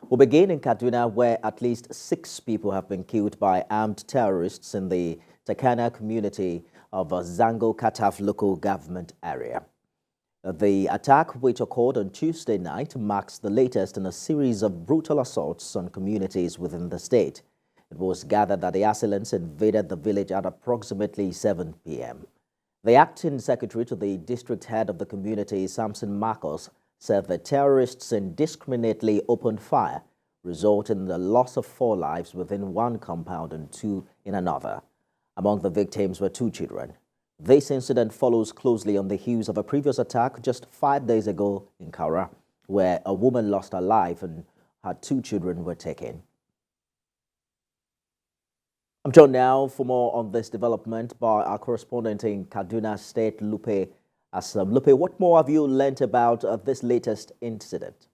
We'll begin in Kaduna, where at least 6 people have been killed by armed terrorists in the Takanai community of ZangoKataf local government area. The attack, which occurred on Tuesday night, marks the latest in a series of brutal assaults on communities within the state. It was gathered that the assailants invaded the village at approximately 7 p.m. The acting secretary to the district head of the community, Samson Marcos, said the terrorists indiscriminately opened fire, resulting in the loss of 4 lives within one compound and 2 in another. Among the victims were 2 children. This incident follows closely on the heels of a previous attack just 5 days ago in Kara, where a woman lost her life and her 2 children were taken. I'm joined now for more on this development by our correspondent in Kaduna State, Lupe Asam. Lupe, what more have you learnt about this latest incident?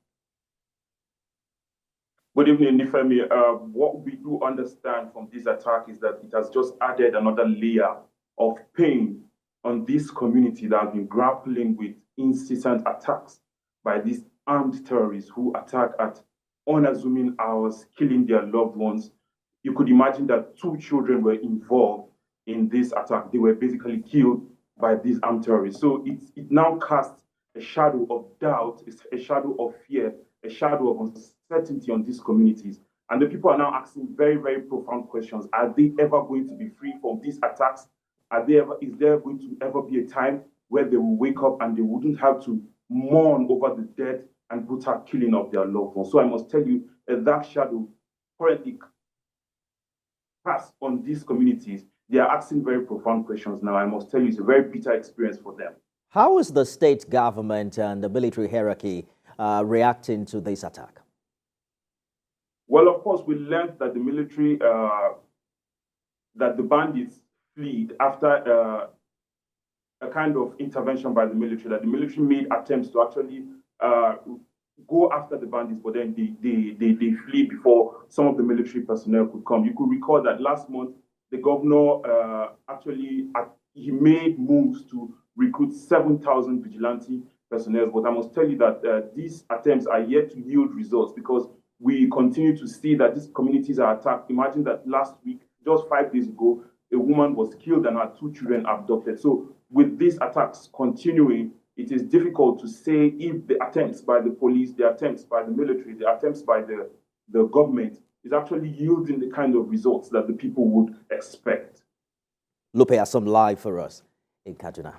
Good evening, Nifemi. What we do understand from this attack is that it has just added another layer of pain on this community that has been grappling with incessant attacks by these armed terrorists who attack at unassuming hours, killing their loved ones. You could imagine that 2 children were involved in this attack. They were basically killed by these armed terrorists. So it now casts a shadow of doubt, a shadow of fear, a shadow of uncertainty on these communities. And the people are now asking very, very profound questions. Are they ever going to be free from these attacks? Is there going to ever be a time where they will wake up and they wouldn't have to mourn over the death and brutal killing of their loved ones? So I must tell you, a dark shadow currently casts on these communities. They are asking very profound questions now. I must tell you, it's a very bitter experience for them. How is the state government and the military hierarchy reacting to this attack? Well, of course, we learned that the military, that the bandits fled after a kind of intervention by the military, that the military made attempts to actually go after the bandits, but then they flee before some of the military personnel could come. You could recall that last month, the governor he made moves to recruit 7,000 vigilante personnel. But I must tell you that these attempts are yet to yield results because we continue to see that these communities are attacked. Imagine that last week, just 5 days ago, a woman was killed and her 2 children abducted. So with these attacks continuing, it is difficult to say if the attempts by the police, the attempts by the military, the attempts by the government is actually yielding the kind of results that the people would expect. Lupe has some live for us in Kaduna.